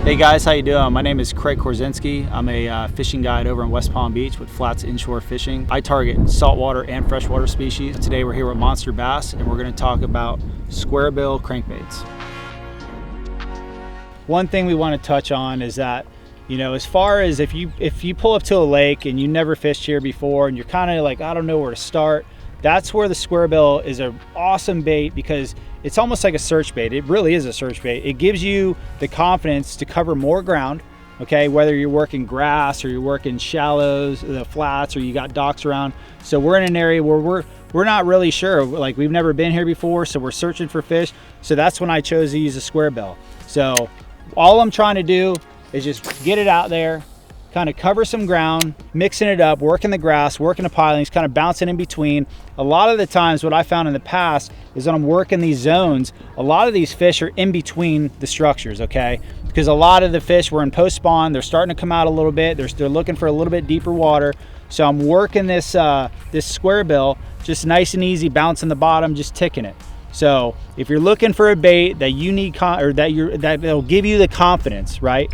Hey guys, how you doing? My name is Korczynski. I'm a fishing guide over in West Palm Beach with Flats Inshore Fishing. I target saltwater and freshwater species. Today we're here with Monster Bass and we're going to talk about squarebill crankbaits. One thing we want to touch on is that, you know, as far as if you pull up to a lake and you never fished here before and you're kind of like, I don't know where to start, that's where the squarebill is an awesome bait because it's almost like a search bait. It really is a search bait. It gives you the confidence to cover more ground, okay? Whether you're working grass or you're working shallows, the flats, or you got docks around. So we're in an area where we're not really sure, like we've never been here before, so we're searching for fish. So that's when I chose to use a squarebill. So all I'm trying to do is just get it out there, kind of cover some ground, mixing it up, working the grass, working the pilings, kind of bouncing in between. A lot of the times what I found in the past is when I'm working these zones, a lot of these fish are in between the structures, okay? Because a lot of the fish were in post-spawn, they're starting to come out a little bit, they're looking for a little bit deeper water. So I'm working this squarebill, just nice and easy, bouncing the bottom, just ticking it. So if you're looking for a bait that you need, that'll give you the confidence, right?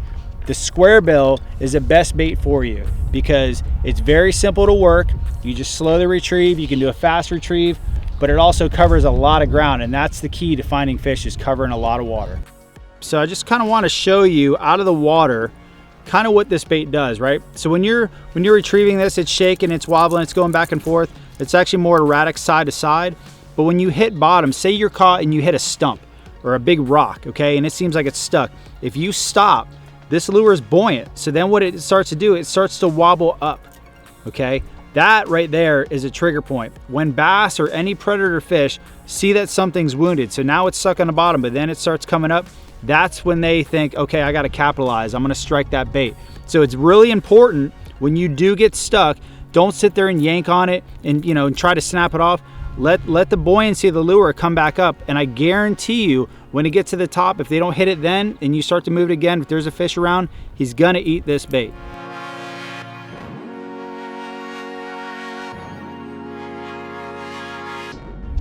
The squarebill is the best bait for you because it's very simple to work. You just slowly retrieve, you can do a fast retrieve, but it also covers a lot of ground, and that's the key to finding fish, is covering a lot of water. So I just kind of want to show you out of the water kind of what this bait does, right? So when you're retrieving this, it's shaking, it's wobbling, it's going back and forth. It's actually more erratic side to side. But when you hit bottom, say you're caught and you hit a stump or a big rock, okay, and it seems like it's stuck. If you stop, this lure is buoyant, so then what it starts to do, it starts to wobble up, okay? That right there is a trigger point. When bass or any predator fish see that something's wounded, so now it's stuck on the bottom, but then it starts coming up, that's when they think, okay, I gotta capitalize, I'm gonna strike that bait. So it's really important when you do get stuck, don't sit there and yank on it and, you know, and try to snap it off. Let the buoyancy of the lure come back up, and I guarantee you, when it gets to the top, if they don't hit it then and you start to move it again, if there's a fish around, he's gonna eat this bait.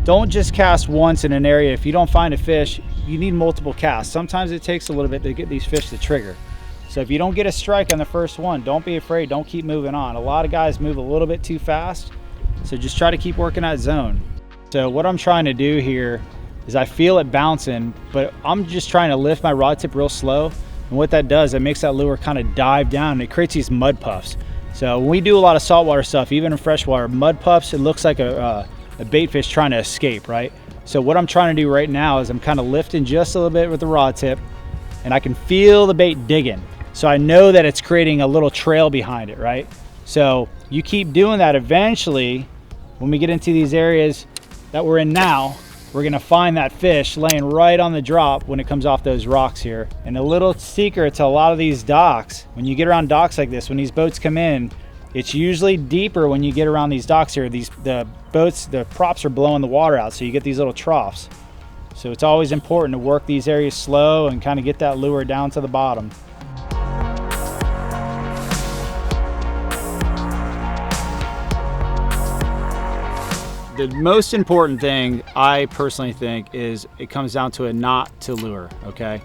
Don't just cast once in an area. If you don't find a fish, you need multiple casts. Sometimes it takes a little bit to get these fish to trigger. So if you don't get a strike on the first one, don't be afraid, don't keep moving on. A lot of guys move a little bit too fast, so just try to keep working that zone. So what I'm trying to do here is I feel it bouncing, but I'm just trying to lift my rod tip real slow. And what that does, it makes that lure kind of dive down, and it creates these mud puffs. So when we do a lot of saltwater stuff, even in freshwater, mud puffs, it looks like a bait fish trying to escape, right? So what I'm trying to do right now is I'm kind of lifting just a little bit with the rod tip, and I can feel the bait digging. So I know that it's creating a little trail behind it, right? So you keep doing that, eventually, when we get into these areas that we're in now, we're gonna find that fish laying right on the drop when it comes off those rocks here. And a little secret to a lot of these docks, when you get around docks like this, when these boats come in, it's usually deeper when you get around these docks here. The props are blowing the water out, so you get these little troughs. So it's always important to work these areas slow and kind of get that lure down to the bottom. The most important thing, I personally think, is it comes down to a knot to lure, okay?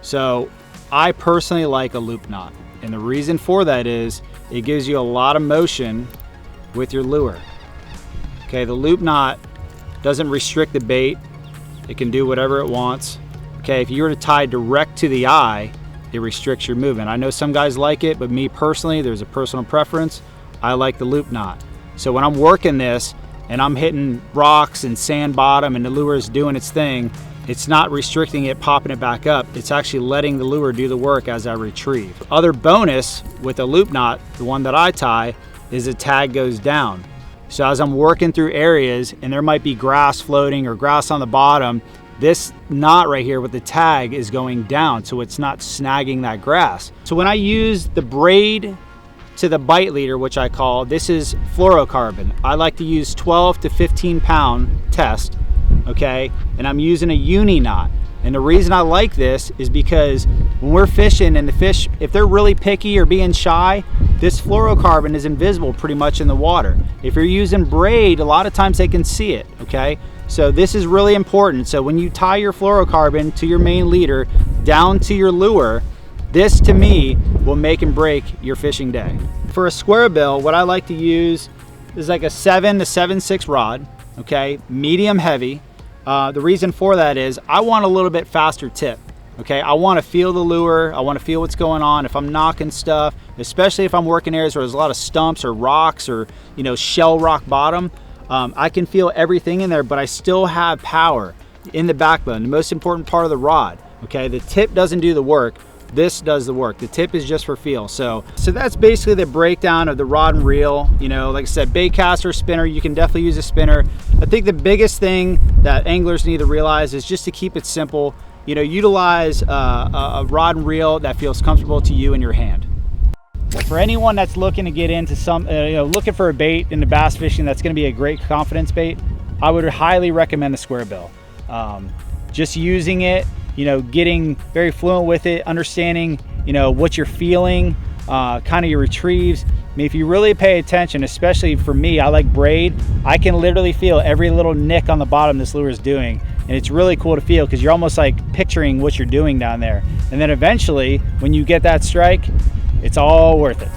So I personally like a loop knot. And the reason for that is it gives you a lot of motion with your lure. Okay, the loop knot doesn't restrict the bait. It can do whatever it wants. Okay, if you were to tie direct to the eye, it restricts your movement. I know some guys like it, but me personally, there's a personal preference. I like the loop knot. So when I'm working this, and I'm hitting rocks and sand bottom and the lure is doing its thing, it's not restricting it, popping it back up. It's actually letting the lure do the work as I retrieve. Other bonus with a loop knot, the one that I tie, is the tag goes down. So as I'm working through areas and there might be grass floating or grass on the bottom, this knot right here with the tag is going down, so it's not snagging that grass. So when I use the braid to the bite leader, which I call, this is fluorocarbon. I like to use 12 to 15 pound test, okay? And I'm using a uni knot. And the reason I like this is because when we're fishing and the fish, if they're really picky or being shy, this fluorocarbon is invisible pretty much in the water. If you're using braid, a lot of times they can see it, okay? So this is really important. So when you tie your fluorocarbon to your main leader down to your lure, This to me will make and break your fishing day. For a square bill, what I like to use is like a 7 to 7/6 rod, okay, medium heavy. The reason for that is I want a little bit faster tip. Okay, I want to feel the lure. I want to feel what's going on. If I'm knocking stuff, especially if I'm working areas where there's a lot of stumps or rocks or, you know, shell rock bottom, I can feel everything in there, but I still have power in the backbone, the most important part of the rod. Okay, the tip doesn't do the work. This does the work. The tip is just for feel. So that's basically the breakdown of the rod and reel. You know, like I said, bait caster, spinner, you can definitely use a spinner. I think the biggest thing that anglers need to realize is just to keep it simple. You know, utilize a rod and reel that feels comfortable to you in your hand. For anyone that's looking to get into looking for a bait in the bass fishing that's going to be a great confidence bait, I would highly recommend the Squarebill. Just using it, you know, getting very fluent with it, understanding, you know, what you're feeling, kind of your retrieves. I mean, if you really pay attention, especially for me, I like braid. I can literally feel every little nick on the bottom this lure is doing. And it's really cool to feel because you're almost like picturing what you're doing down there. And then eventually, when you get that strike, it's all worth it.